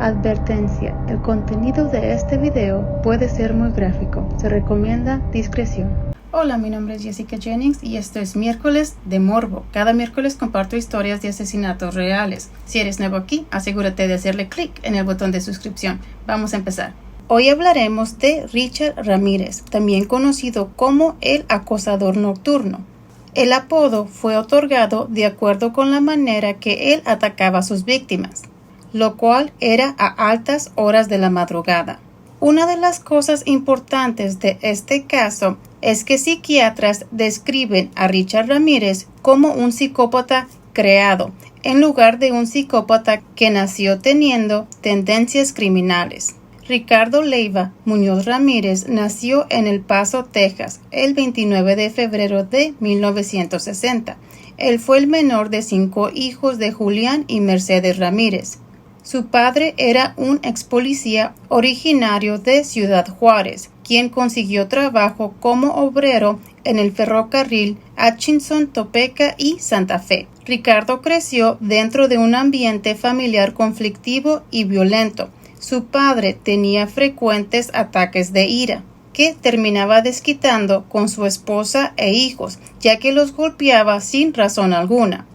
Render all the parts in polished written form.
Advertencia: el contenido de este video puede ser muy gráfico. Se recomienda discreción. Hola, mi nombre es Jessica Jennings y esto es Miércoles de Morbo. Cada miércoles comparto historias de asesinatos reales. Si eres nuevo aquí, asegúrate de hacerle clic en el botón de suscripción. Vamos a empezar. Hoy hablaremos de Richard Ramírez, también conocido como el acosador nocturno. El apodo fue otorgado de acuerdo con la manera que él atacaba a sus víctimas, lo cual era a altas horas de la madrugada. Una de las cosas importantes de este caso es que psiquiatras describen a Richard Ramírez como un psicópata creado, en lugar de un psicópata que nació teniendo tendencias criminales. Ricardo Leiva Muñoz Ramírez nació en El Paso, Texas, el 29 de febrero de 1960. Él fue el menor de 5 hijos de Julián y Mercedes Ramírez. Su padre era un ex policía originario de Ciudad Juárez, quien consiguió trabajo como obrero en el ferrocarril Atchison, Topeka y Santa Fe. Ricardo creció dentro de un ambiente familiar conflictivo y violento. Su padre tenía frecuentes ataques de ira, que terminaba desquitando con su esposa e hijos, ya que los golpeaba sin razón alguna.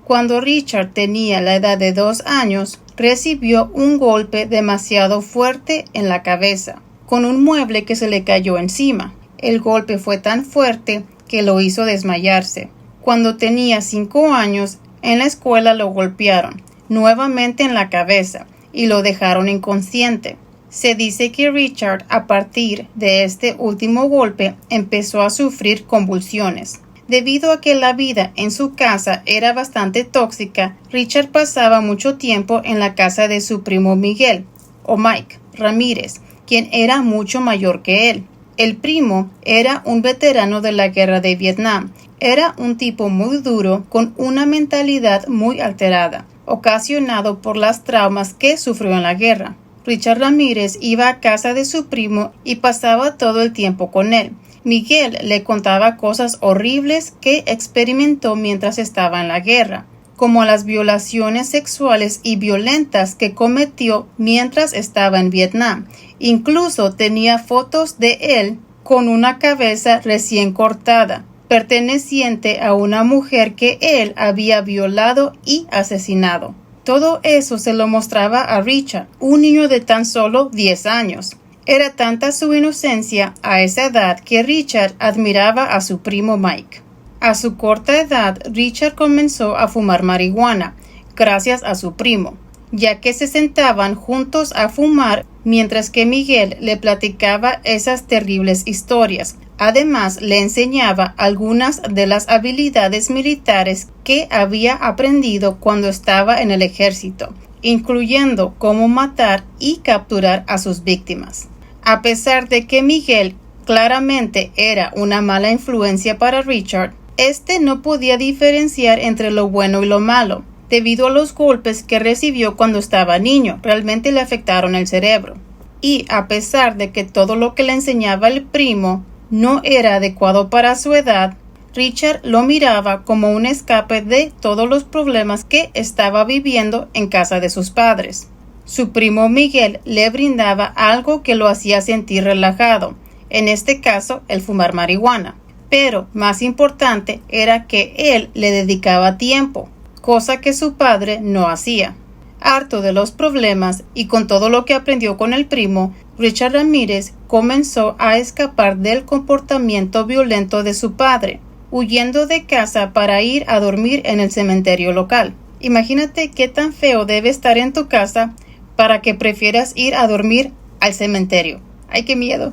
Cuando Richard tenía la edad de 2 años, recibió un golpe demasiado fuerte en la cabeza, con un mueble que se le cayó encima. El golpe fue tan fuerte que lo hizo desmayarse. Cuando tenía 5 años, en la escuela lo golpearon, nuevamente en la cabeza, y lo dejaron inconsciente. Se dice que Richard, a partir de este último golpe, empezó a sufrir convulsiones. Debido a que la vida en su casa era bastante tóxica, Richard pasaba mucho tiempo en la casa de su primo Miguel, o Mike, Ramírez, quien era mucho mayor que él. El primo era un veterano de la guerra de Vietnam. Era un tipo muy duro, con una mentalidad muy alterada, ocasionado por las traumas que sufrió en la guerra. Richard Ramírez iba a casa de su primo y pasaba todo el tiempo con él. Miguel le contaba cosas horribles que experimentó mientras estaba en la guerra, como las violaciones sexuales y violentas que cometió mientras estaba en Vietnam. Incluso tenía fotos de él con una cabeza recién cortada, perteneciente a una mujer que él había violado y asesinado. Todo eso se lo mostraba a Richard, un niño de tan solo 10 años. Era tanta su inocencia a esa edad que Richard admiraba a su primo Mike. A su corta edad, Richard comenzó a fumar marihuana, gracias a su primo, ya que se sentaban juntos a fumar mientras que Miguel le platicaba esas terribles historias. Además, le enseñaba algunas de las habilidades militares que había aprendido cuando estaba en el ejército, incluyendo cómo matar y capturar a sus víctimas. A pesar de que Miguel claramente era una mala influencia para Richard, este no podía diferenciar entre lo bueno y lo malo, debido a los golpes que recibió cuando estaba niño. Realmente le afectaron el cerebro. Y a pesar de que todo lo que le enseñaba el primo no era adecuado para su edad, Richard lo miraba como un escape de todos los problemas que estaba viviendo en casa de sus padres. Su primo Miguel le brindaba algo que lo hacía sentir relajado, en este caso el fumar marihuana. Pero más importante era que él le dedicaba tiempo, cosa que su padre no hacía. Harto de los problemas y con todo lo que aprendió con el primo, Richard Ramírez comenzó a escapar del comportamiento violento de su padre, huyendo de casa para ir a dormir en el cementerio local. Imagínate qué tan feo debe estar en tu casa para que prefieras ir a dormir al cementerio. ¡Ay, qué miedo!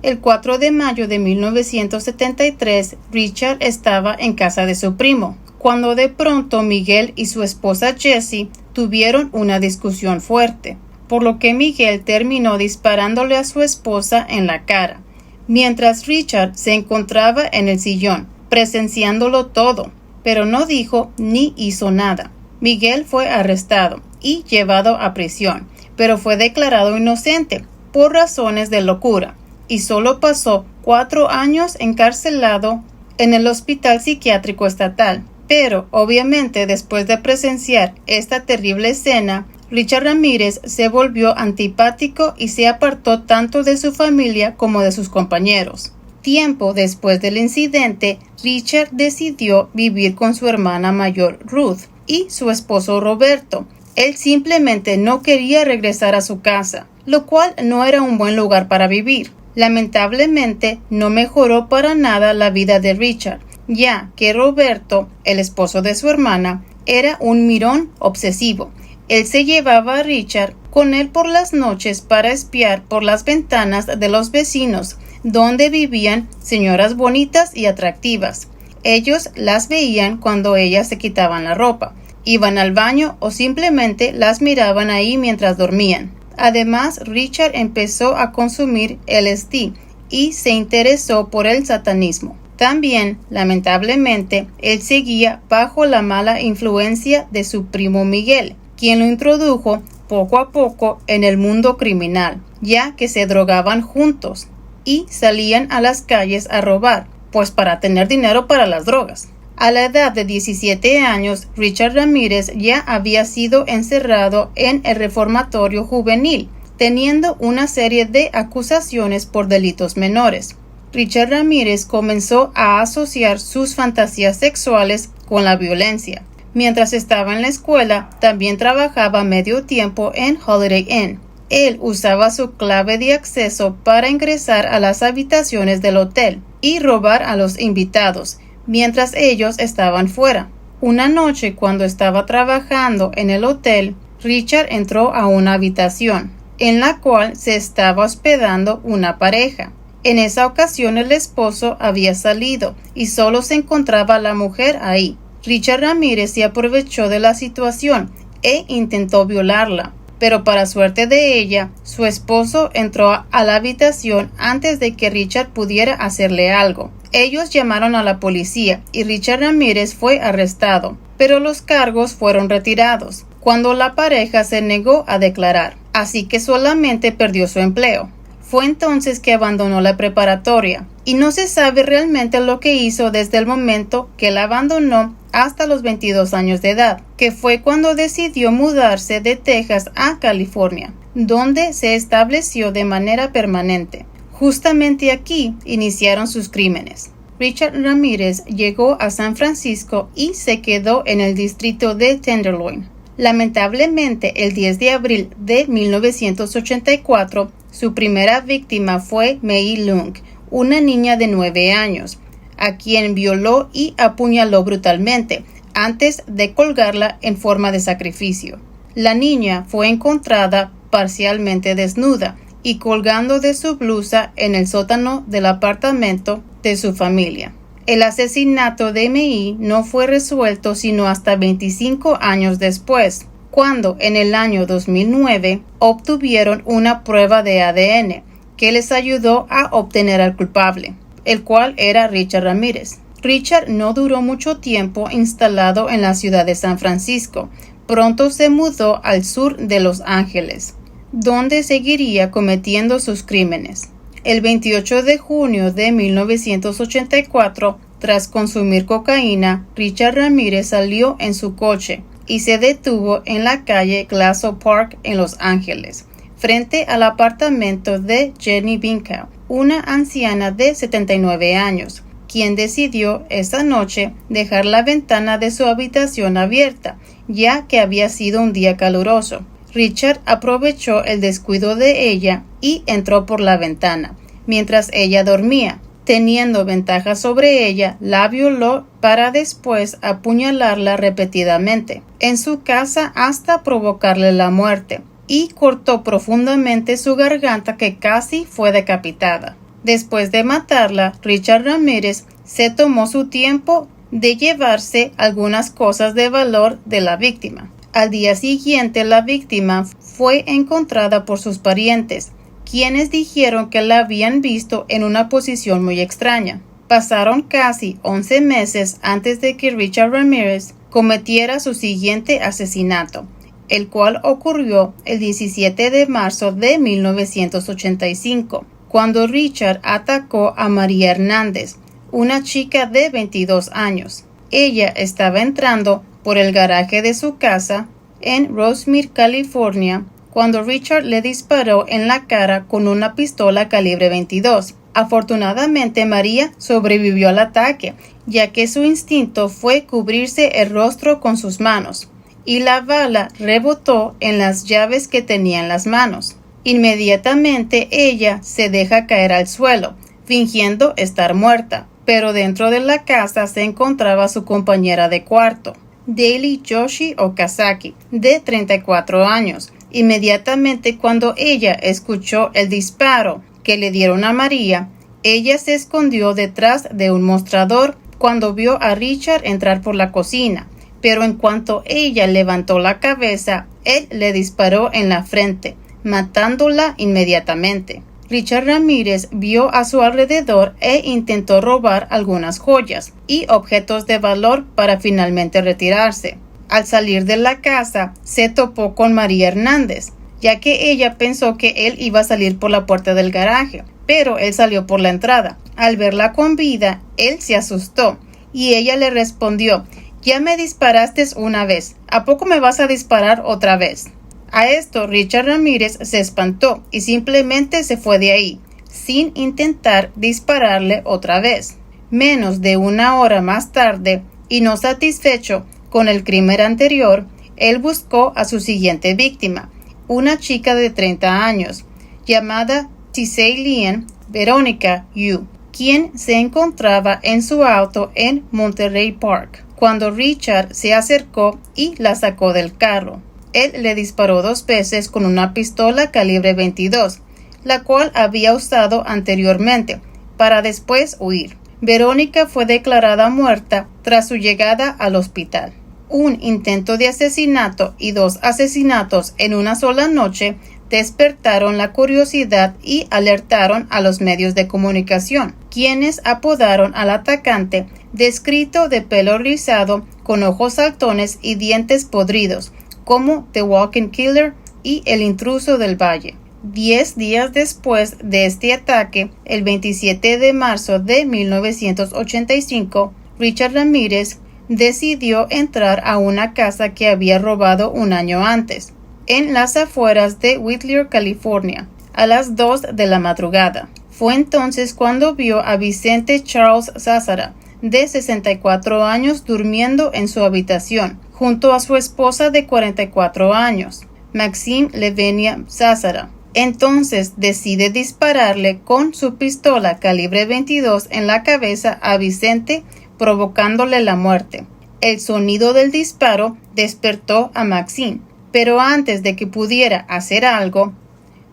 El 4 de mayo de 1973, Richard estaba en casa de su primo, cuando de pronto Miguel y su esposa Jessie tuvieron una discusión fuerte, por lo que Miguel terminó disparándole a su esposa en la cara, mientras Richard se encontraba en el sillón, presenciándolo todo, pero no dijo ni hizo nada. Miguel fue arrestado y llevado a prisión, pero fue declarado inocente por razones de locura y solo pasó 4 años encarcelado en el Hospital Psiquiátrico Estatal. Pero, obviamente, después de presenciar esta terrible escena, Richard Ramírez se volvió antipático y se apartó tanto de su familia como de sus compañeros. Tiempo después del incidente, Richard decidió vivir con su hermana mayor Ruth y su esposo Roberto. Él simplemente no quería regresar a su casa, lo cual no era un buen lugar para vivir. Lamentablemente, no mejoró para nada la vida de Richard, ya que Roberto, el esposo de su hermana, era un mirón obsesivo. Él se llevaba a Richard con él por las noches para espiar por las ventanas de los vecinos, donde vivían señoras bonitas y atractivas. Ellos las veían cuando ellas se quitaban la ropa, iban al baño o simplemente las miraban ahí mientras dormían. Además, Richard empezó a consumir LSD y se interesó por el satanismo. También, lamentablemente, él seguía bajo la mala influencia de su primo Miguel, quien lo introdujo poco a poco en el mundo criminal, ya que se drogaban juntos y salían a las calles a robar, pues para tener dinero para las drogas. A la edad de 17 años, Richard Ramírez ya había sido encerrado en el reformatorio juvenil, teniendo una serie de acusaciones por delitos menores. Richard Ramírez comenzó a asociar sus fantasías sexuales con la violencia. Mientras estaba en la escuela, también trabajaba medio tiempo en Holiday Inn. Él usaba su clave de acceso para ingresar a las habitaciones del hotel y robar a los invitados, mientras ellos estaban fuera. Una noche, cuando estaba trabajando en el hotel, Richard entró a una habitación, en la cual se estaba hospedando una pareja. En esa ocasión el esposo había salido y solo se encontraba la mujer ahí. Richard Ramírez se aprovechó de la situación e intentó violarla, pero para suerte de ella, su esposo entró a la habitación antes de que Richard pudiera hacerle algo. Ellos llamaron a la policía y Richard Ramírez fue arrestado, pero los cargos fueron retirados cuando la pareja se negó a declarar, así que solamente perdió su empleo. Fue entonces que abandonó la preparatoria y no se sabe realmente lo que hizo desde el momento que la abandonó hasta los 22 años de edad, que fue cuando decidió mudarse de Texas a California, donde se estableció de manera permanente. Justamente aquí iniciaron sus crímenes. Richard Ramírez llegó a San Francisco y se quedó en el distrito de Tenderloin. Lamentablemente, el 10 de abril de 1984, su primera víctima fue Mei Lung, una niña de 9 años, a quien violó y apuñaló brutalmente antes de colgarla en forma de sacrificio. La niña fue encontrada parcialmente desnuda y colgando de su blusa en el sótano del apartamento de su familia. El asesinato de Mei no fue resuelto sino hasta 25 años después, cuando en el año 2009 obtuvieron una prueba de ADN que les ayudó a obtener al culpable, el cual era Richard Ramírez. Richard no duró mucho tiempo instalado en la ciudad de San Francisco. Pronto se mudó al sur de Los Ángeles, donde seguiría cometiendo sus crímenes. El 28 de junio de 1984, tras consumir cocaína, Richard Ramírez salió en su coche y se detuvo en la calle Glasso Park en Los Ángeles, frente al apartamento de Jenny Binkow, una anciana de 79 años, quien decidió esa noche dejar la ventana de su habitación abierta, ya que había sido un día caluroso. Richard aprovechó el descuido de ella y entró por la ventana, mientras ella dormía. Teniendo ventaja sobre ella, la violó para después apuñalarla repetidamente en su casa hasta provocarle la muerte, y cortó profundamente su garganta, que casi fue decapitada. Después de matarla, Richard Ramírez se tomó su tiempo de llevarse algunas cosas de valor de la víctima. Al día siguiente, la víctima fue encontrada por sus parientes, quienes dijeron que la habían visto en una posición muy extraña. Pasaron casi 11 meses antes de que Richard Ramírez cometiera su siguiente asesinato, el cual ocurrió el 17 de marzo de 1985, cuando Richard atacó a María Hernández, una chica de 22 años. Ella estaba entrando por el garaje de su casa en Rosemead, California, cuando Richard le disparó en la cara con una pistola calibre 22. Afortunadamente, María sobrevivió al ataque, ya que su instinto fue cubrirse el rostro con sus manos, y la bala rebotó en las llaves que tenía en las manos. Inmediatamente ella se deja caer al suelo, fingiendo estar muerta, pero dentro de la casa se encontraba su compañera de cuarto, Daily Yoshi Okazaki, de 34 años. Inmediatamente cuando ella escuchó el disparo que le dieron a María, ella se escondió detrás de un mostrador cuando vio a Richard entrar por la cocina, pero en cuanto ella levantó la cabeza, él le disparó en la frente, matándola inmediatamente. Richard Ramírez vio a su alrededor e intentó robar algunas joyas y objetos de valor para finalmente retirarse. Al salir de la casa, se topó con María Hernández, ya que ella pensó que él iba a salir por la puerta del garaje, pero él salió por la entrada. Al verla con vida, él se asustó y ella le respondió: «Ya me disparaste una vez, ¿a poco me vas a disparar otra vez?». A esto, Richard Ramírez se espantó y simplemente se fue de ahí, sin intentar dispararle otra vez. Menos de una hora más tarde, y no satisfecho con el crimen anterior, él buscó a su siguiente víctima, una chica de 30 años, llamada Tiseilean Veronica Yu, quien se encontraba en su auto en Monterey Park, cuando Richard se acercó y la sacó del carro. Él le disparó 2 veces con una pistola calibre 22, la cual había usado anteriormente, para después huir. Verónica fue declarada muerta tras su llegada al hospital. Un intento de asesinato y 2 asesinatos en una sola noche despertaron la curiosidad y alertaron a los medios de comunicación, quienes apodaron al atacante, descrito de pelo rizado, con ojos saltones y dientes podridos, como The Walking Killer y el intruso del valle. 10 días después de este ataque, el 27 de marzo de 1985, Richard Ramírez decidió entrar a una casa que había robado un año antes, en las afueras de Whittier, California, a las 2 de la madrugada. Fue entonces cuando vio a Vicente Charles Zázara, de 64 años, durmiendo en su habitación, junto a su esposa de 44 años, Maxime Levenia Zázara. Entonces decide dispararle con su pistola calibre 22 en la cabeza a Vicente, provocándole la muerte. El sonido del disparo despertó a Maxine, pero antes de que pudiera hacer algo,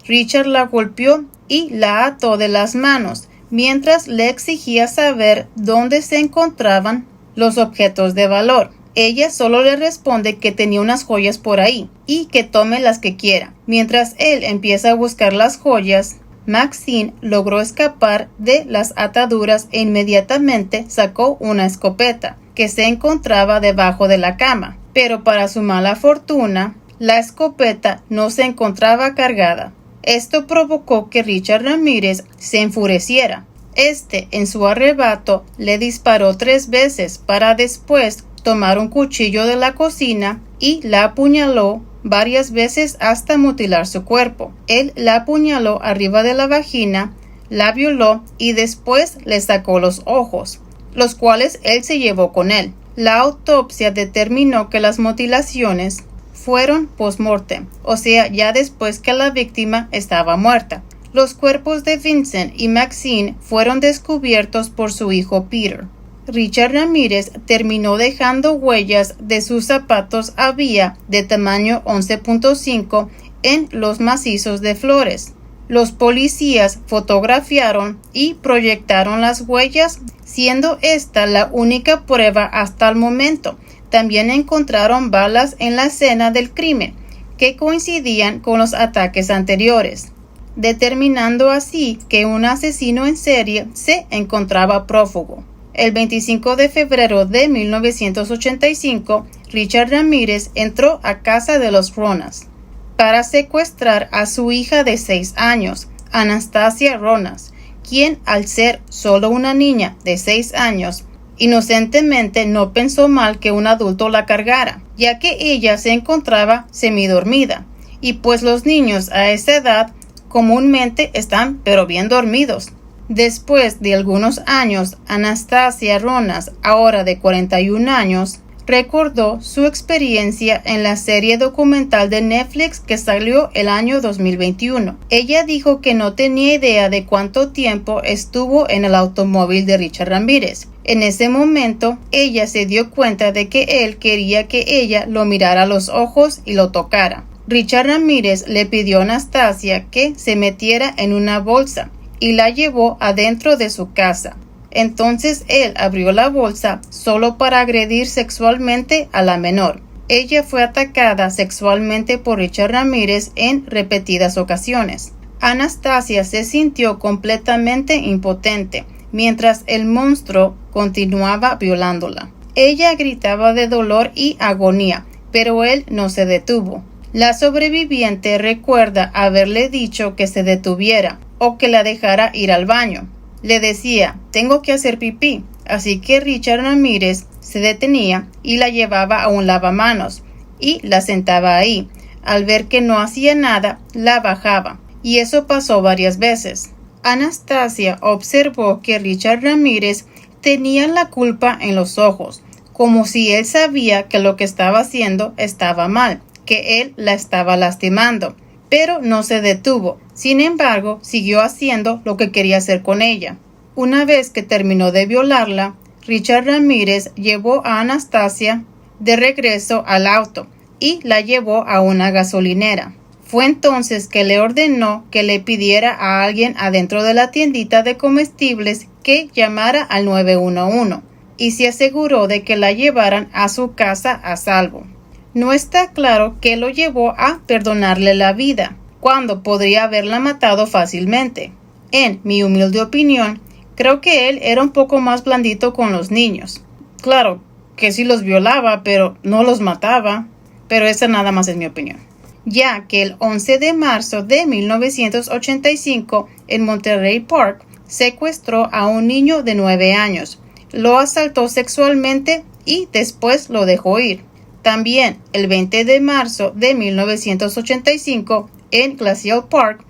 Richard la golpeó y la ató de las manos, mientras le exigía saber dónde se encontraban los objetos de valor. Ella solo le responde que tenía unas joyas por ahí y que tome las que quiera. Mientras él empieza a buscar las joyas, Maxine logró escapar de las ataduras e inmediatamente sacó una escopeta que se encontraba debajo de la cama. Pero para su mala fortuna, la escopeta no se encontraba cargada. Esto provocó que Richard Ramírez se enfureciera. En su arrebato, le disparó 3 veces para después tomar un cuchillo de la cocina y la apuñaló varias veces hasta mutilar su cuerpo. Él la apuñaló arriba de la vagina, la violó y después le sacó los ojos, los cuales él se llevó con él. La autopsia determinó que las mutilaciones fueron post-mortem, o sea, ya después que la víctima estaba muerta. Los cuerpos de Vincent y Maxine fueron descubiertos por su hijo Peter. Richard Ramírez terminó dejando huellas de sus zapatos a vía de tamaño 11.5 en los macizos de Flores. Los policías fotografiaron y proyectaron las huellas, siendo esta la única prueba hasta el momento. También encontraron balas en la escena del crimen, que coincidían con los ataques anteriores, determinando así que un asesino en serie se encontraba prófugo. El 25 de febrero de 1985, Richard Ramírez entró a casa de los Ronas para secuestrar a su hija de 6 años, Anastasia Ronas, quien, al ser solo una niña de 6 años, Inocentemente no pensó mal que un adulto la cargara, ya que ella se encontraba semidormida, y pues los niños a esa edad comúnmente están pero bien dormidos. Después de algunos años, Anastasia Ronas, ahora de 41 años, recordó su experiencia en la serie documental de Netflix que salió el año 2021. Ella dijo que no tenía idea de cuánto tiempo estuvo en el automóvil de Richard Ramírez. En ese momento, ella se dio cuenta de que él quería que ella lo mirara a los ojos y lo tocara. Richard Ramírez le pidió a Anastasia que se metiera en una bolsa y la llevó adentro de su casa. Entonces él abrió la bolsa solo para agredir sexualmente a la menor. Ella fue atacada sexualmente por Richard Ramírez en repetidas ocasiones. Anastasia se sintió completamente impotente mientras el monstruo continuaba violándola. Ella gritaba de dolor y agonía, pero él no se detuvo. La sobreviviente recuerda haberle dicho que se detuviera o que la dejara ir al baño. Le decía, tengo que hacer pipí, así que Richard Ramírez se detenía y la llevaba a un lavamanos y la sentaba ahí. Al ver que no hacía nada, la bajaba, y eso pasó varias veces. Anastasia observó que Richard Ramírez tenía la culpa en los ojos, como si él sabía que lo que estaba haciendo estaba mal, que él la estaba lastimando, pero no se detuvo. Sin embargo, siguió haciendo lo que quería hacer con ella. Una vez que terminó de violarla, Richard Ramírez llevó a Anastasia de regreso al auto y la llevó a una gasolinera. Fue entonces que le ordenó que le pidiera a alguien adentro de la tiendita de comestibles que llamara al 911 y se aseguró de que la llevaran a su casa a salvo. No está claro qué lo llevó a perdonarle la vida, cuando podría haberla matado fácilmente. En mi humilde opinión, creo que él era un poco más blandito con los niños. Claro que sí los violaba, pero no los mataba. Pero esa nada más es mi opinión. Ya que el 11 de marzo de 1985, en Monterey Park, secuestró a un niño de 9 años, lo asaltó sexualmente y después lo dejó ir. También el 20 de marzo de 1985, en Glacial Park,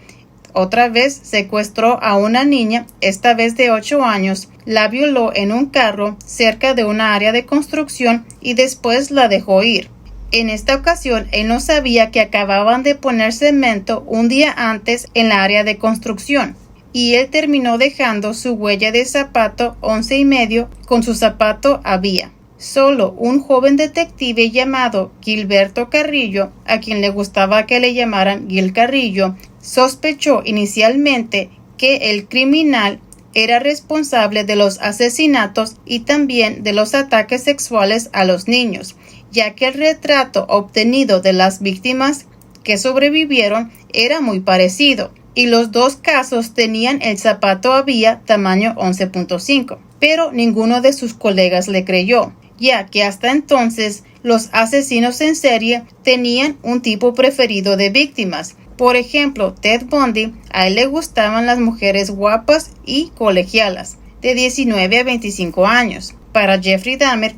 otra vez secuestró a una niña, esta vez de 8 años, la violó en un carro cerca de una área de construcción y después la dejó ir. En esta ocasión, él no sabía que acababan de poner cemento un día antes en la área de construcción, y él terminó dejando su huella de zapato 11.5 con su zapato había. Solo un joven detective llamado Gilberto Carrillo, a quien le gustaba que le llamaran Gil Carrillo, sospechó inicialmente que el criminal era responsable de los asesinatos y también de los ataques sexuales a los niños, ya que el retrato obtenido de las víctimas que sobrevivieron era muy parecido, y los dos casos tenían el zapato había tamaño 11.5, pero ninguno de sus colegas le creyó, ya que hasta entonces los asesinos en serie tenían un tipo preferido de víctimas. Por ejemplo, Ted Bundy, a él le gustaban las mujeres guapas y colegialas, de 19 a 25 años. Para Jeffrey Dahmer,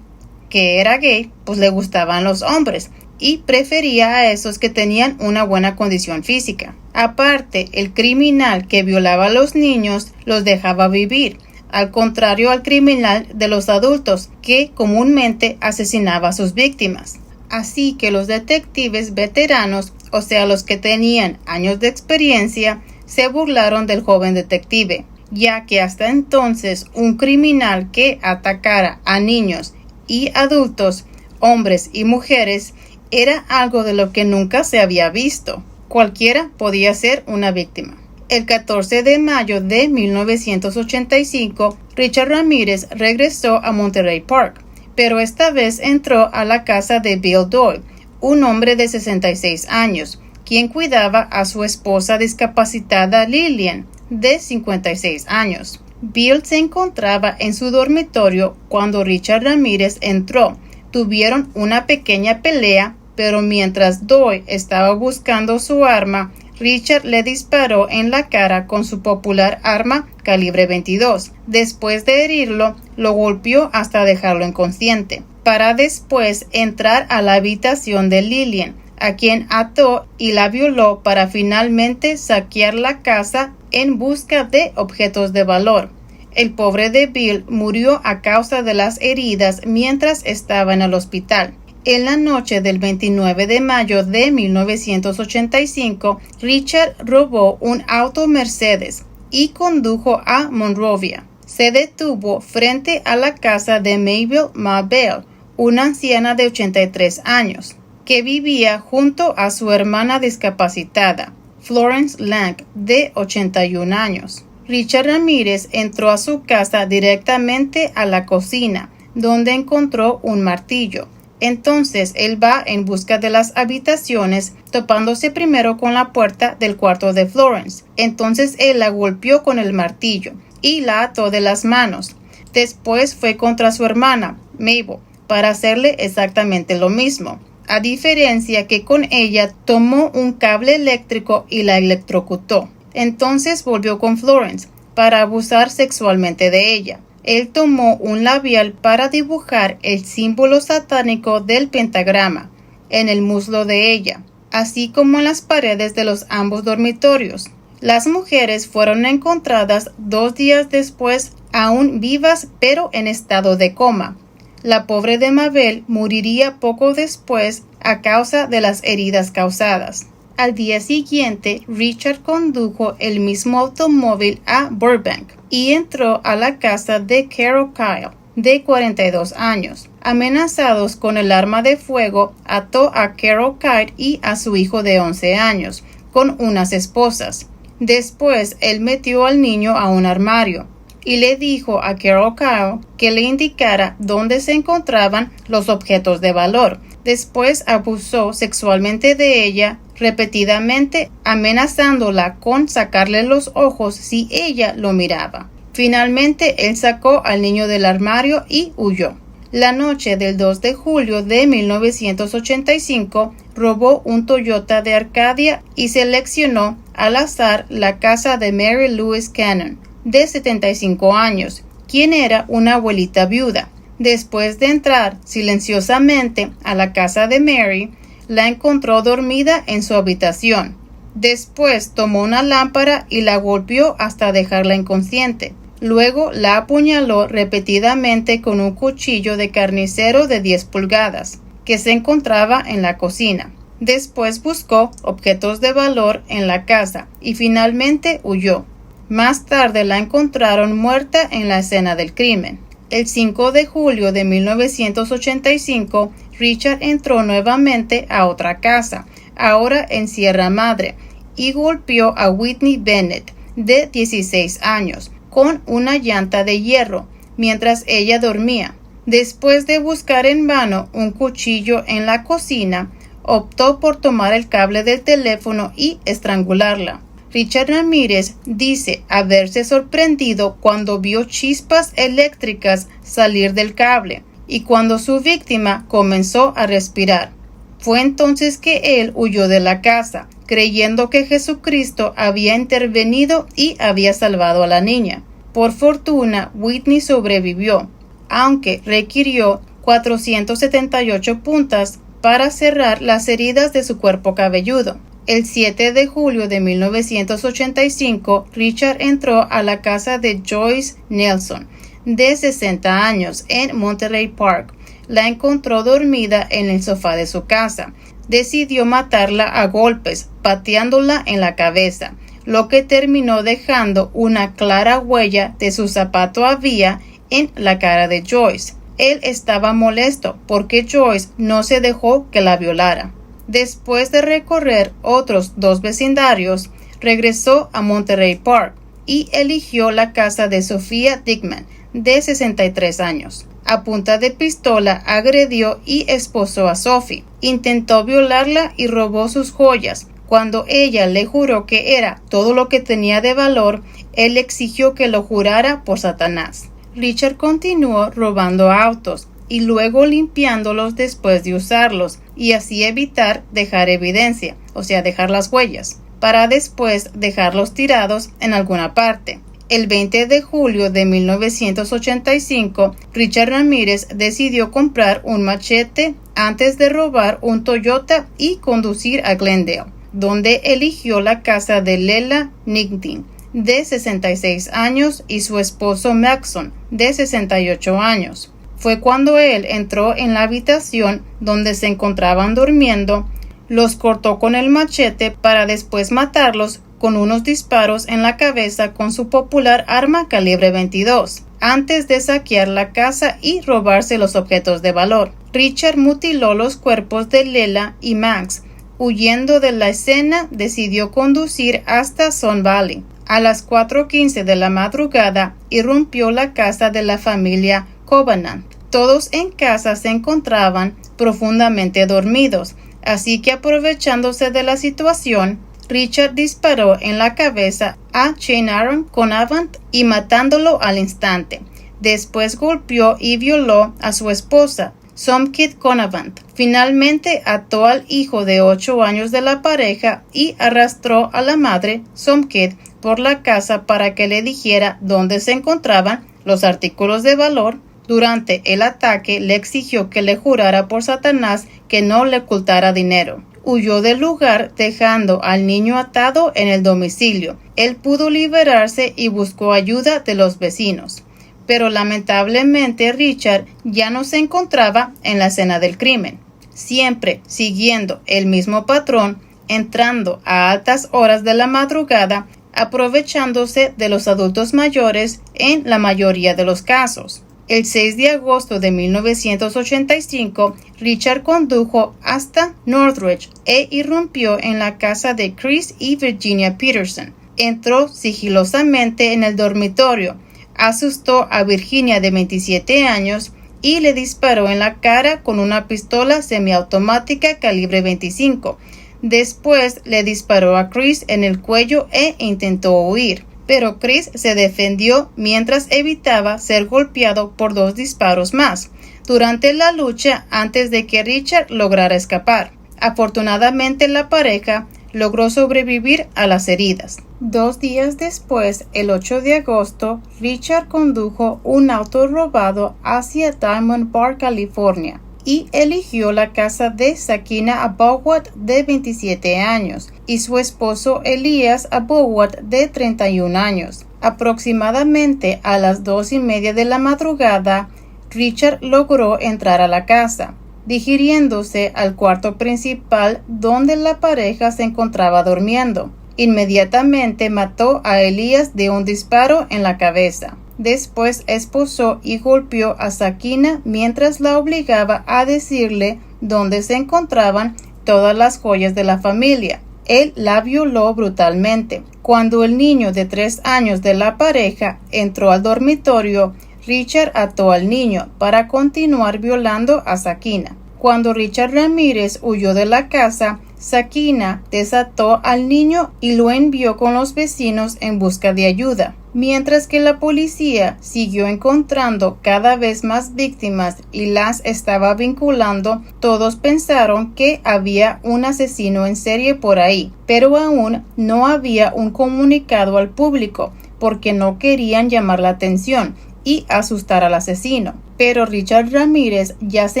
que era gay, pues le gustaban los hombres y prefería a esos que tenían una buena condición física. Aparte, el criminal que violaba a los niños los dejaba vivir, al contrario al criminal de los adultos, que comúnmente asesinaba a sus víctimas. Así que los detectives veteranos, o sea los que tenían años de experiencia, se burlaron del joven detective, ya que hasta entonces un criminal que atacara a niños y adultos, hombres y mujeres, era algo de lo que nunca se había visto. Cualquiera podía ser una víctima. El 14 de mayo de 1985, Richard Ramírez regresó a Monterey Park, pero esta vez entró a la casa de Bill Doyle, un hombre de 66 años, quien cuidaba a su esposa discapacitada Lillian, de 56 años. Bill se encontraba en su dormitorio cuando Richard Ramírez entró. Tuvieron una pequeña pelea, pero mientras Doyle estaba buscando su arma, Richard le disparó en la cara con su popular arma calibre 22. Después de herirlo, lo golpeó hasta dejarlo inconsciente, para después entrar a la habitación de Lillian, a quien ató y la violó para finalmente saquear la casa en busca de objetos de valor. El pobre de Bill murió a causa de las heridas mientras estaba en el hospital. En la noche del 29 de mayo de 1985, Richard robó un auto Mercedes y condujo a Monrovia. Se detuvo frente a la casa de Mabel Ma Bell, una anciana de 83 años, que vivía junto a su hermana discapacitada, Florence Lang, de 81 años. Richard Ramírez entró a su casa directamente a la cocina, donde encontró un martillo. Entonces él va en busca de las habitaciones, topándose primero con la puerta del cuarto de Florence. Entonces él la golpeó con el martillo y la ató de las manos. Después fue contra su hermana, Mabel, para hacerle exactamente lo mismo. A diferencia que con ella tomó un cable eléctrico y la electrocutó. Entonces volvió con Florence para abusar sexualmente de ella. Él tomó un labial para dibujar el símbolo satánico del pentagrama en el muslo de ella, así como en las paredes de los ambos dormitorios. Las mujeres fueron encontradas 2 días después, aún vivas pero en estado de coma. La pobre de Mabel moriría poco después a causa de las heridas causadas. Al día siguiente, Richard condujo el mismo automóvil a Burbank y entró a la casa de Carol Kyle, de 42 años. Amenazados con el arma de fuego, ató a Carol Kyle y a su hijo de 11 años, con unas esposas. Después, él metió al niño a un armario y le dijo a Carol Kyle que le indicara dónde se encontraban los objetos de valor. Después abusó sexualmente de ella repetidamente, amenazándola con sacarle los ojos si ella lo miraba. Finalmente, él sacó al niño del armario y huyó. La noche del 2 de julio de 1985, robó un Toyota de Arcadia y seleccionó al azar la casa de Mary Louise Cannon, de 75 años, quien era una abuelita viuda. Después de entrar silenciosamente a la casa de Mary, la encontró dormida en su habitación. Después tomó una lámpara y la golpeó hasta dejarla inconsciente. Luego la apuñaló repetidamente con un cuchillo de carnicero de 10 pulgadas, que se encontraba en la cocina. Después buscó objetos de valor en la casa y finalmente huyó. Más tarde la encontraron muerta en la escena del crimen. El 5 de julio de 1985, Richard entró nuevamente a otra casa, ahora en Sierra Madre, y golpeó a Whitney Bennett, de 16 años, con una llanta de hierro, mientras ella dormía. Después de buscar en vano un cuchillo en la cocina, optó por tomar el cable del teléfono y estrangularla. Richard Ramírez dice haberse sorprendido cuando vio chispas eléctricas salir del cable y cuando su víctima comenzó a respirar. Fue entonces que él huyó de la casa, creyendo que Jesucristo había intervenido y había salvado a la niña. Por fortuna, Whitney sobrevivió, aunque requirió 478 puntas para cerrar las heridas de su cuerpo cabelludo. El 7 de julio de 1985, Richard entró a la casa de Joyce Nelson, de 60 años, en Monterey Park. La encontró dormida en el sofá de su casa. Decidió matarla a golpes, pateándola en la cabeza, lo que terminó dejando una clara huella de su zapato a vía en la cara de Joyce. Él estaba molesto porque Joyce no se dejó que la violara. Después de recorrer otros 2 vecindarios, regresó a Monterey Park y eligió la casa de Sophia Dickman, de 63 años. A punta de pistola agredió y esposó a Sophie. Intentó violarla y robó sus joyas. Cuando ella le juró que era todo lo que tenía de valor, él exigió que lo jurara por Satanás. Richard continuó robando autos y luego limpiándolos después de usarlos, y así evitar dejar evidencia, o sea, dejar las huellas. para después dejarlos tirados en alguna parte. El 20 de julio de 1985, Richard Ramírez decidió comprar un machete antes de robar un Toyota y conducir a Glendale, donde eligió la casa de Lela Nightingale, de 66 años, y su esposo Maxon, de 68 años. Fue cuando él entró en la habitación donde se encontraban durmiendo, los cortó con el machete para después matarlos con unos disparos en la cabeza con su popular arma calibre 22, antes de saquear la casa y robarse los objetos de valor. Richard mutiló los cuerpos de Lela y Max. Huyendo de la escena, decidió conducir hasta Sun Valley. A las 4:15 de la madrugada, irrumpió la casa de la familia Covenant. Todos en casa se encontraban profundamente dormidos, así que aprovechándose de la situación, Richard disparó en la cabeza a Shane Aaron Conavant y matándolo al instante. Después golpeó y violó a su esposa, Somkid Conavant. Finalmente ató al hijo de 8 años de la pareja y arrastró a la madre, Somkid, por la casa para que le dijera dónde se encontraban los artículos de valor. Durante el ataque le exigió que le jurara por Satanás que no le ocultara dinero. Huyó del lugar dejando al niño atado en el domicilio. Él pudo liberarse y buscó ayuda de los vecinos. Pero lamentablemente Richard ya no se encontraba en la escena del crimen. Siempre siguiendo el mismo patrón, entrando a altas horas de la madrugada, aprovechándose de los adultos mayores en la mayoría de los casos. El 6 de agosto de 1985, Richard condujo hasta Northridge e irrumpió en la casa de Chris y Virginia Peterson. Entró sigilosamente en el dormitorio, asustó a Virginia de 27 años y le disparó en la cara con una pistola semiautomática calibre 25. Después le disparó a Chris en el cuello e intentó huir, pero Chris se defendió mientras evitaba ser golpeado por 2 disparos más durante la lucha antes de que Richard lograra escapar. Afortunadamente la pareja logró sobrevivir a las heridas. 2 días después, el 8 de agosto, Richard condujo un auto robado hacia Diamond Bar, California, y eligió la casa de Sakina Abowat, de 27 años, y su esposo Elias Abowat, de 31 años. Aproximadamente a las 2:30 de la madrugada, Richard logró entrar a la casa, dirigiéndose al cuarto principal donde la pareja se encontraba durmiendo. Inmediatamente mató a Elias de un disparo en la cabeza. Después esposó y golpeó a Sakina mientras la obligaba a decirle dónde se encontraban todas las joyas de la familia. Él la violó brutalmente. Cuando el niño de 3 años de la pareja entró al dormitorio, Richard ató al niño para continuar violando a Sakina. Cuando Richard Ramírez huyó de la casa, Sakina desató al niño y lo envió con los vecinos en busca de ayuda. Mientras que la policía siguió encontrando cada vez más víctimas y las estaba vinculando, todos pensaron que había un asesino en serie por ahí, pero aún no había un comunicado al público porque no querían llamar la atención y asustar al asesino. Pero Richard Ramírez ya se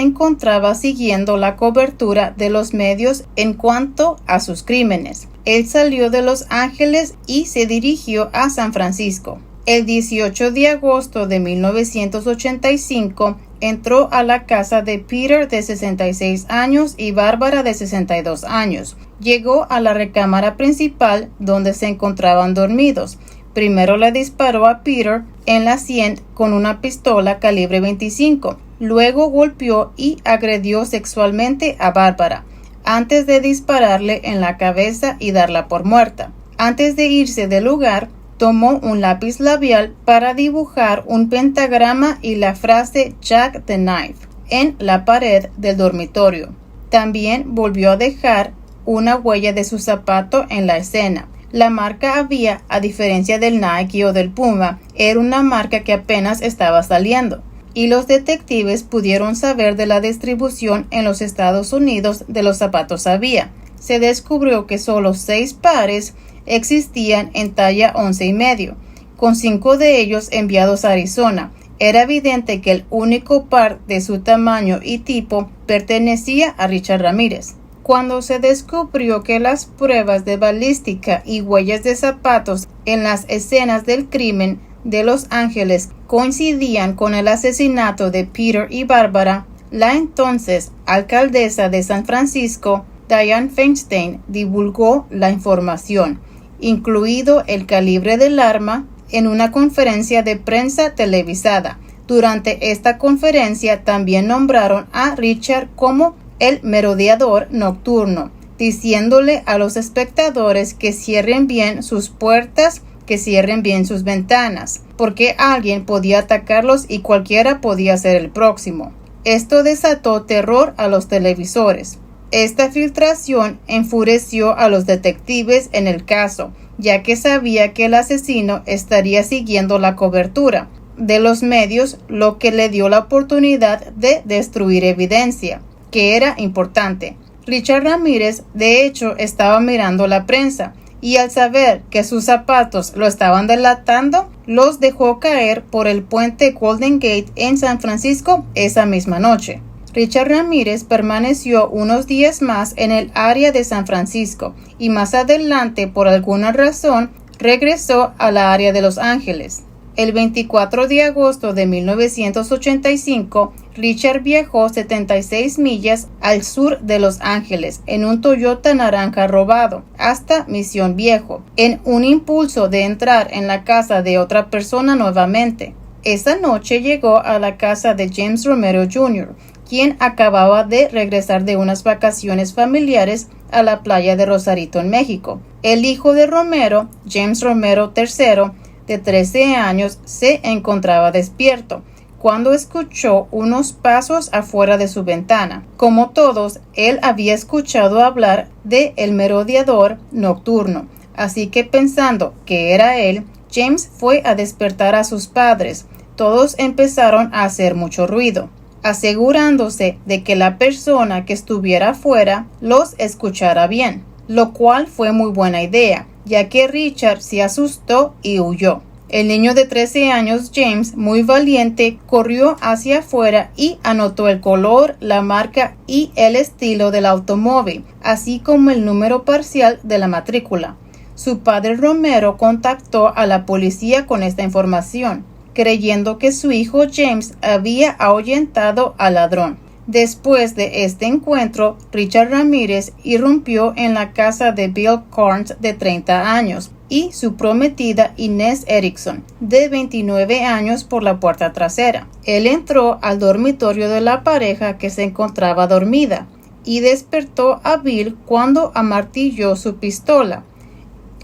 encontraba siguiendo la cobertura de los medios en cuanto a sus crímenes. Él salió de Los Ángeles y se dirigió a San Francisco. El 18 de agosto de 1985 entró a la casa de Peter, de 66 años, y Bárbara, de 62 años. Llegó a la recámara principal donde se encontraban dormidos. Primero le disparó a Peter en la sien con una pistola calibre 25. Luego golpeó y agredió sexualmente a Bárbara, antes de dispararle en la cabeza y darla por muerta. Antes de irse del lugar, tomó un lápiz labial para dibujar un pentagrama y la frase Jack the Knife en la pared del dormitorio. También volvió a dejar una huella de su zapato en la escena. La marca había, a diferencia del Nike o del Puma, era una marca que apenas estaba saliendo, y los detectives pudieron saber de la distribución en los Estados Unidos de los zapatos Avia. se descubrió que solo 6 pares existían en talla 11,5, con 5 de ellos enviados a Arizona. Era evidente que el único par de su tamaño y tipo pertenecía a Richard Ramírez. Cuando se descubrió que las pruebas de balística y huellas de zapatos en las escenas del crimen de Los Ángeles coincidían con el asesinato de Peter y Barbara, la entonces alcaldesa de San Francisco, Dianne Feinstein, divulgó la información, incluido el calibre del arma, en una conferencia de prensa televisada. Durante esta conferencia también nombraron a Richard como el merodeador nocturno, diciéndole a los espectadores que cierren bien sus puertas, que cierren bien sus ventanas, porque alguien podía atacarlos y cualquiera podía ser el próximo. Esto desató terror a los televisores. Esta filtración enfureció a los detectives en el caso, ya que sabía que el asesino estaría siguiendo la cobertura de los medios, lo que le dio la oportunidad de destruir evidencia, que era importante. Richard Ramírez, de hecho, estaba mirando la prensa, y al saber que sus zapatos lo estaban delatando, los dejó caer por el puente Golden Gate en San Francisco esa misma noche. Richard Ramírez permaneció unos días más en el área de San Francisco y más adelante, por alguna razón, regresó a la área de Los Ángeles. El 24 de agosto de 1985, Richard viajó 76 millas al sur de Los Ángeles en un Toyota naranja robado hasta Misión Viejo, en un impulso de entrar en la casa de otra persona nuevamente. Esa noche llegó a la casa de James Romero Jr., quien acababa de regresar de unas vacaciones familiares a la playa de Rosarito, en México. El hijo de Romero, James Romero III, de 13 años, se encontraba despierto cuando escuchó unos pasos afuera de su ventana. Como todos, él había escuchado hablar de el merodeador nocturno, así que pensando que era él, James fue a despertar a sus padres. Todos empezaron a hacer mucho ruido, asegurándose de que la persona que estuviera afuera los escuchara bien, lo cual fue muy buena idea, ya que Richard se asustó y huyó. El niño de 13 años, James, muy valiente, corrió hacia afuera y anotó el color, la marca y el estilo del automóvil, así como el número parcial de la matrícula. Su padre Romero contactó a la policía con esta información, creyendo que su hijo James había ahuyentado al ladrón. Después de este encuentro, Richard Ramírez irrumpió en la casa de Bill Carnes, de 30 años, y su prometida Inés Erickson, de 29 años, por la puerta trasera. Él entró al dormitorio de la pareja, que se encontraba dormida, y despertó a Bill cuando amartilló su pistola.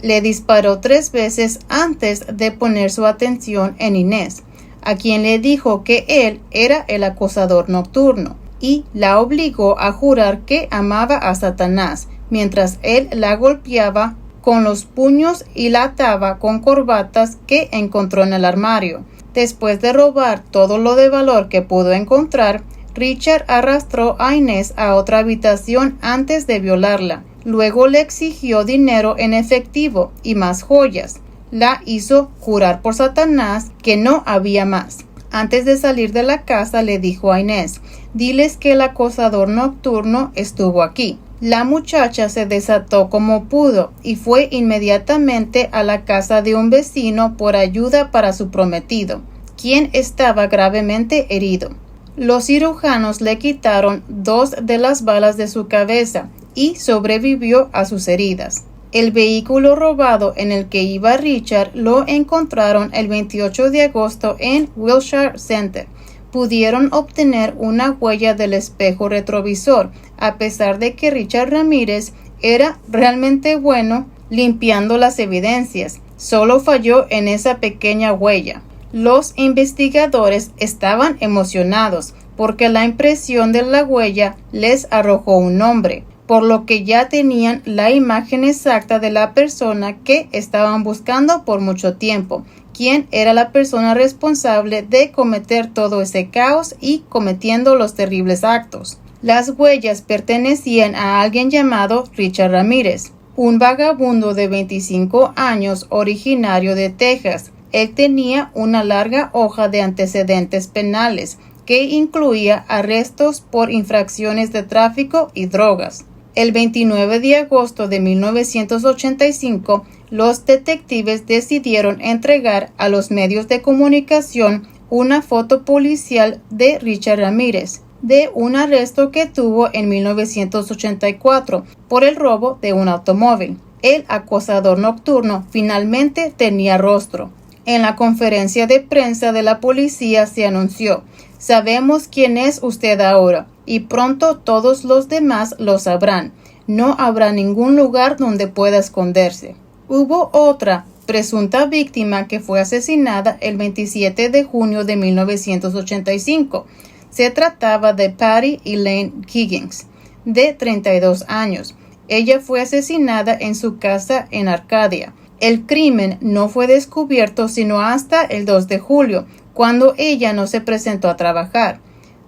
Le disparó 3 veces antes de poner su atención en Inés, a quien le dijo que él era el acosador nocturno, y la obligó a jurar que amaba a Satanás, mientras él la golpeaba con los puños y la ataba con corbatas que encontró en el armario. Después de robar todo lo de valor que pudo encontrar, Richard arrastró a Inés a otra habitación antes de violarla. Luego le exigió dinero en efectivo y más joyas. La hizo jurar por Satanás que no había más. Antes de salir de la casa, le dijo a Inés: «Diles que el acosador nocturno estuvo aquí». La muchacha se desató como pudo y fue inmediatamente a la casa de un vecino por ayuda para su prometido, quien estaba gravemente herido. Los cirujanos le quitaron 2 de las balas de su cabeza y sobrevivió a sus heridas. El vehículo robado en el que iba Richard lo encontraron el 28 de agosto en Wilshire Center. Pudieron obtener una huella del espejo retrovisor, a pesar de que Richard Ramírez era realmente bueno limpiando las evidencias. Solo falló en esa pequeña huella. Los investigadores estaban emocionados porque la impresión de la huella les arrojó un nombre, por lo que ya tenían la imagen exacta de la persona que estaban buscando por mucho tiempo, quién era la persona responsable de cometer todo ese caos y cometiendo los terribles actos. Las huellas pertenecían a alguien llamado Richard Ramírez, un vagabundo de 25 años originario de Texas. Él tenía una larga hoja de antecedentes penales que incluía arrestos por infracciones de tráfico y drogas. El 29 de agosto de 1985, los detectives decidieron entregar a los medios de comunicación una foto policial de Richard Ramírez, de un arresto que tuvo en 1984 por el robo de un automóvil. El acosador nocturno finalmente tenía rostro. En la conferencia de prensa de la policía se anunció: "Sabemos quién es usted ahora, y pronto todos los demás lo sabrán. No habrá ningún lugar donde pueda esconderse". Hubo otra presunta víctima que fue asesinada el 27 de junio de 1985. Se trataba de Patty Elaine Higgins, de 32 años. Ella fue asesinada en su casa en Arcadia. El crimen no fue descubierto sino hasta el 2 de julio, cuando ella no se presentó a trabajar.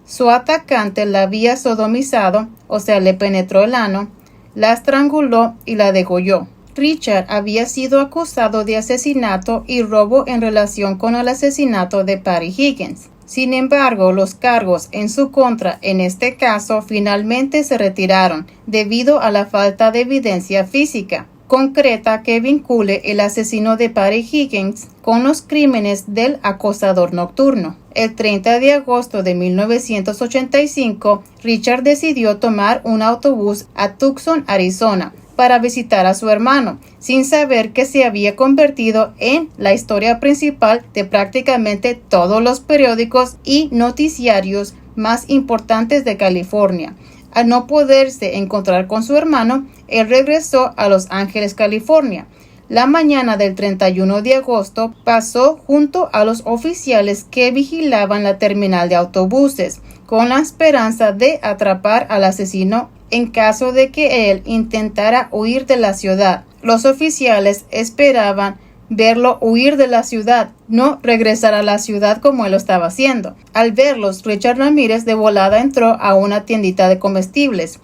Su atacante la había sodomizado, o sea, le penetró el ano, la estranguló y la degolló. Richard había sido acusado de asesinato y robo en relación con el asesinato de Patty Higgins. Sin embargo, los cargos en su contra en este caso finalmente se retiraron debido a la falta de evidencia física concreta que vincule el asesino de Patty Higgins con los crímenes del acosador nocturno. El 30 de agosto de 1985, Richard decidió tomar un autobús a Tucson, Arizona, para visitar a su hermano, sin saber que se había convertido en la historia principal de prácticamente todos los periódicos y noticiarios más importantes de California. Al no poderse encontrar con su hermano, él regresó a Los Ángeles, California. La mañana del 31 de agosto pasó junto a los oficiales que vigilaban la terminal de autobuses, con la esperanza de atrapar al asesino en caso de que él intentara huir de la ciudad. Los oficiales esperaban verlo huir de la ciudad, no regresar a la ciudad como él lo estaba haciendo. Al verlos, Richard Ramírez de volada entró a una tiendita de comestibles,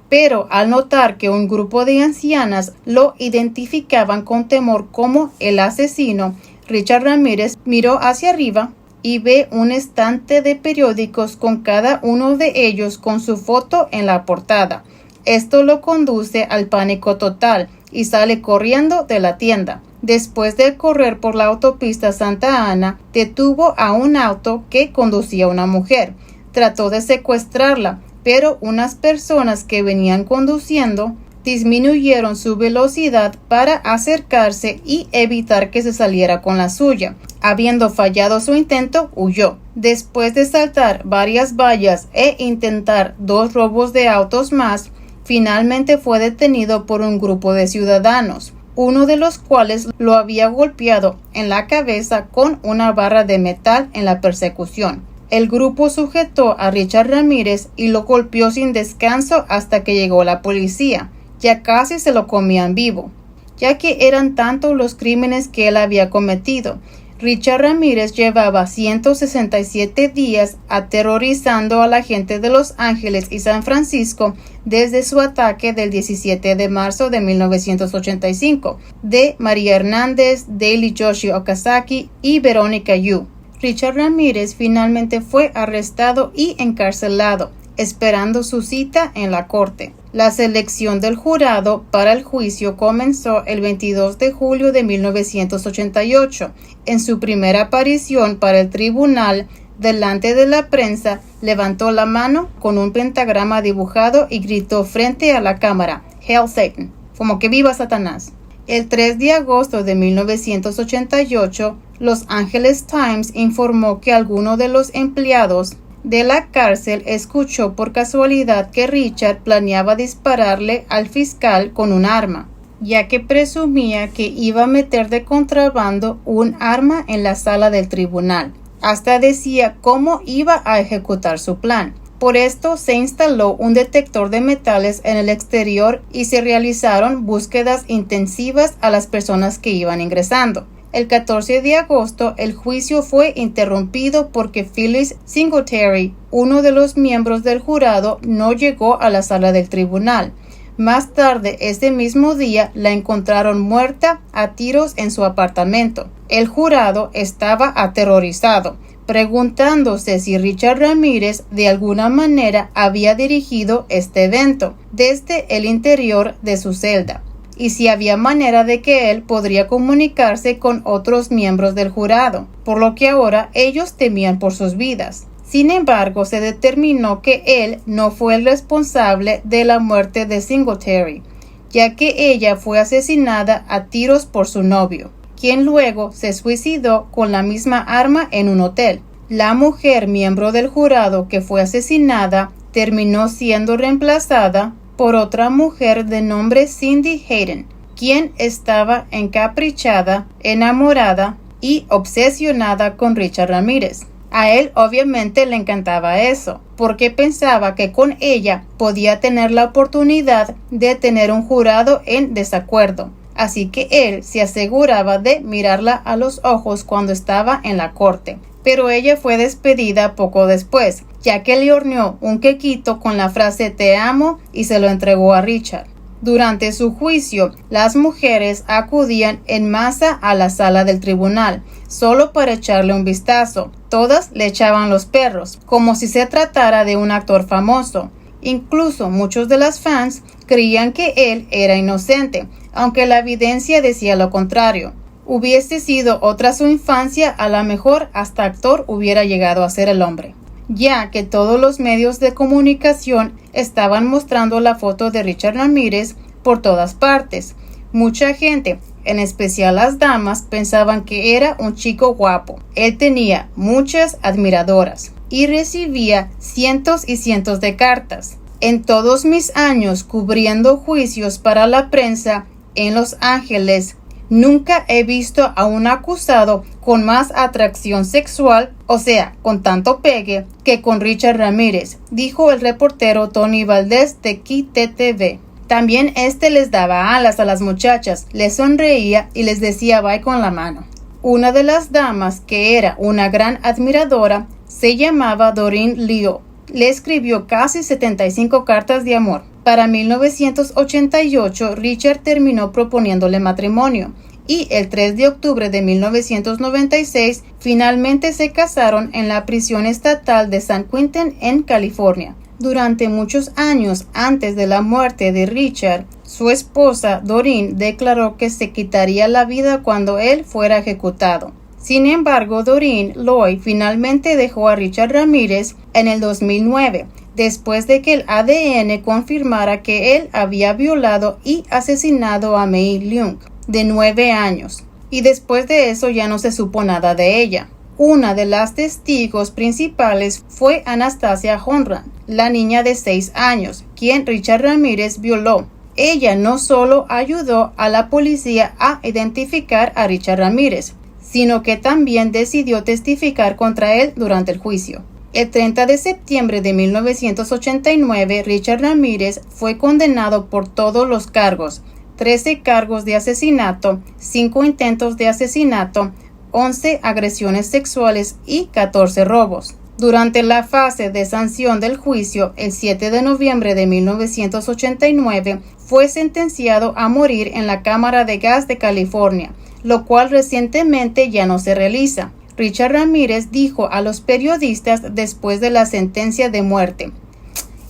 pero al notar que un grupo de ancianas lo identificaban con temor como el asesino, Richard Ramírez miró hacia arriba y ve un estante de periódicos con cada uno de ellos con su foto en la portada. Esto lo conduce al pánico total y sale corriendo de la tienda. Después de correr por la autopista Santa Ana, detuvo a un auto que conducía una mujer. Trató de secuestrarla, pero unas personas que venían conduciendo disminuyeron su velocidad para acercarse y evitar que se saliera con la suya. Habiendo fallado su intento, huyó. Después de saltar varias vallas e intentar 2 robos de autos más, finalmente fue detenido por un grupo de ciudadanos, uno de los cuales lo había golpeado en la cabeza con una barra de metal en la persecución. El grupo sujetó a Richard Ramírez y lo golpeó sin descanso hasta que llegó la policía. Ya casi se lo comían vivo, ya que eran tantos los crímenes que él había cometido. Richard Ramírez llevaba 167 días aterrorizando a la gente de Los Ángeles y San Francisco desde su ataque del 17 de marzo de 1985 de María Hernández, Daily Yoshi Okazaki y Verónica Yu. Richard Ramírez finalmente fue arrestado y encarcelado, esperando su cita en la corte. La selección del jurado para el juicio comenzó el 22 de julio de 1988. En su primera aparición para el tribunal, delante de la prensa, levantó la mano con un pentagrama dibujado y gritó frente a la cámara: "Hail Satan", como que viva Satanás. El 3 de agosto de 1988, Los Angeles Times informó que alguno de los empleados de la cárcel escuchó por casualidad que Richard planeaba dispararle al fiscal con un arma, ya que presumía que iba a meter de contrabando un arma en la sala del tribunal. Hasta decía cómo iba a ejecutar su plan. Por esto se instaló un detector de metales en el exterior y se realizaron búsquedas intensivas a las personas que iban ingresando. el 14 de agosto, el juicio fue interrumpido porque Phyllis Singletary, uno de los miembros del jurado, no llegó a la sala del tribunal. Más tarde ese mismo día la encontraron muerta a tiros en su apartamento. El jurado estaba aterrorizado, preguntándose si Richard Ramírez de alguna manera había dirigido este evento desde el interior de su celda, y si había manera de que él podría comunicarse con otros miembros del jurado, por lo que ahora ellos temían por sus vidas. Sin embargo, se determinó que él no fue el responsable de la muerte de Singletary, ya que ella fue asesinada a tiros por su novio, quien luego se suicidó con la misma arma en un hotel. La mujer miembro del jurado que fue asesinada terminó siendo reemplazada por otra mujer de nombre Cindy Hayden, quien estaba encaprichada, enamorada y obsesionada con Richard Ramírez. A él obviamente le encantaba eso, porque pensaba que con ella podía tener la oportunidad de tener un jurado en desacuerdo. Así que él se aseguraba de mirarla a los ojos cuando estaba en la corte. Pero ella fue despedida poco después, ya que le horneó un quequito con la frase "te amo" y se lo entregó a Richard. Durante su juicio, las mujeres acudían en masa a la sala del tribunal, solo para echarle un vistazo. Todas le echaban los perros, como si se tratara de un actor famoso. Incluso muchos de las fans creían que él era inocente, aunque la evidencia decía lo contrario. Hubiese sido otra su infancia, a lo mejor hasta actor hubiera llegado a ser el hombre, ya que todos los medios de comunicación estaban mostrando la foto de Richard Ramírez por todas partes. Mucha gente, en especial las damas, pensaban que era un chico guapo. Él tenía muchas admiradoras y recibía cientos y cientos de cartas. En todos mis años cubriendo juicios para la prensa en Los Ángeles, nunca he visto a un acusado con más atracción sexual, o sea, con tanto pegue, que con Richard Ramírez, dijo el reportero Tony Valdés de KTTV. También les daba alas a las muchachas, les sonreía y les decía bye con la mano. Una de las damas, que era una gran admiradora, se llamaba Doreen Leo. Le escribió casi 75 cartas de amor. Para 1988, Richard terminó proponiéndole matrimonio y el 3 de octubre de 1996 finalmente se casaron en la prisión estatal de San Quentin en California. Durante muchos años antes de la muerte de Richard, su esposa Doreen declaró que se quitaría la vida cuando él fuera ejecutado. Sin embargo, Doreen Lloyd finalmente dejó a Richard Ramírez en el 2009. Después de que el ADN confirmara que él había violado y asesinado a Mei Leung, de 9 años, y después de eso ya no se supo nada de ella. Una de las testigos principales fue Anastasia Honran, la niña de 6 años, quien Richard Ramírez violó. Ella no solo ayudó a la policía a identificar a Richard Ramírez, sino que también decidió testificar contra él durante el juicio. El 30 de septiembre de 1989, Richard Ramírez fue condenado por todos los cargos: 13 cargos de asesinato, 5 intentos de asesinato, 11 agresiones sexuales y 14 robos. Durante la fase de sanción del juicio, el 7 de noviembre de 1989, fue sentenciado a morir en la Cámara de Gas de California, lo cual recientemente ya no se realiza. Richard Ramírez dijo a los periodistas después de la sentencia de muerte: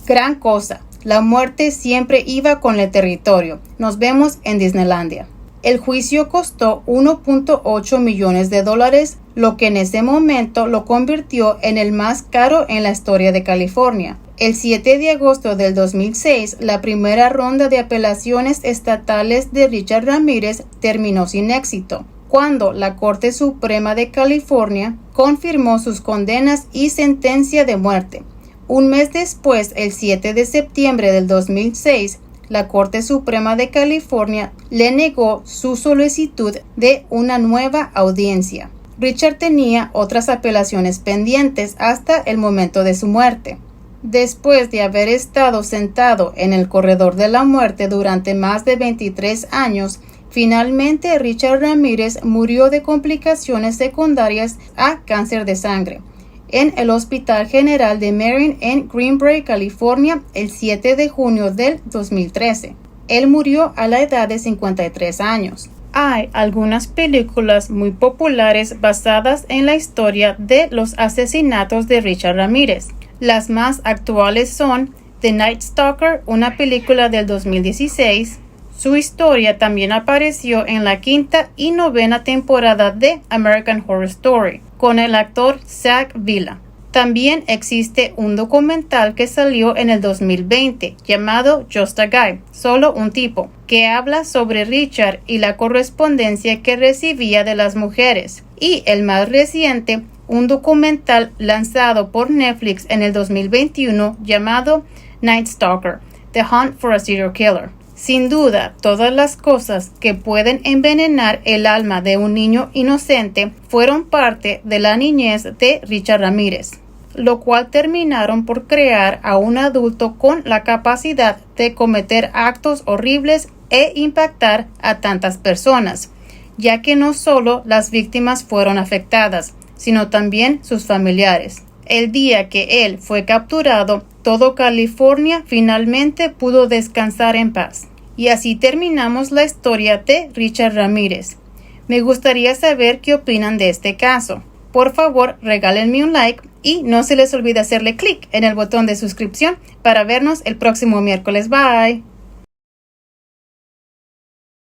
"Gran cosa, la muerte siempre iba con el territorio. Nos vemos en Disneylandia". El juicio costó $1.8 millones, lo que en ese momento lo convirtió en el más caro en la historia de California. El 7 de agosto del 2006, la primera ronda de apelaciones estatales de Richard Ramírez terminó sin éxito, cuando la Corte Suprema de California confirmó sus condenas y sentencia de muerte. Un mes después, el 7 de septiembre del 2006, la Corte Suprema de California le negó su solicitud de una nueva audiencia. Richard tenía otras apelaciones pendientes hasta el momento de su muerte. Después de haber estado sentado en el corredor de la muerte durante más de 23 años, Finalmente, Richard Ramírez murió de complicaciones secundarias a cáncer de sangre en el Hospital General de Marin en Green Bay, California, el 7 de junio del 2013. Él murió a la edad de 53 años. Hay algunas películas muy populares basadas en la historia de los asesinatos de Richard Ramírez. Las más actuales son The Night Stalker, una película del 2016. Su historia también apareció en la 5ª y 9ª temporada de American Horror Story, con el actor Zach Villa. También existe un documental que salió en el 2020 llamado Just a Guy, solo un tipo, que habla sobre Richard y la correspondencia que recibía de las mujeres. Y el más reciente, un documental lanzado por Netflix en el 2021 llamado Night Stalker, The Hunt for a Serial Killer. Sin duda, todas las cosas que pueden envenenar el alma de un niño inocente fueron parte de la niñez de Richard Ramírez, lo cual terminaron por crear a un adulto con la capacidad de cometer actos horribles e impactar a tantas personas, ya que no solo las víctimas fueron afectadas, sino también sus familiares. El día que él fue capturado, todo California finalmente pudo descansar en paz. Y así terminamos la historia de Richard Ramírez. Me gustaría saber qué opinan de este caso. Por favor, regálenme un like y no se les olvide hacerle clic en el botón de suscripción para vernos el próximo miércoles. Bye.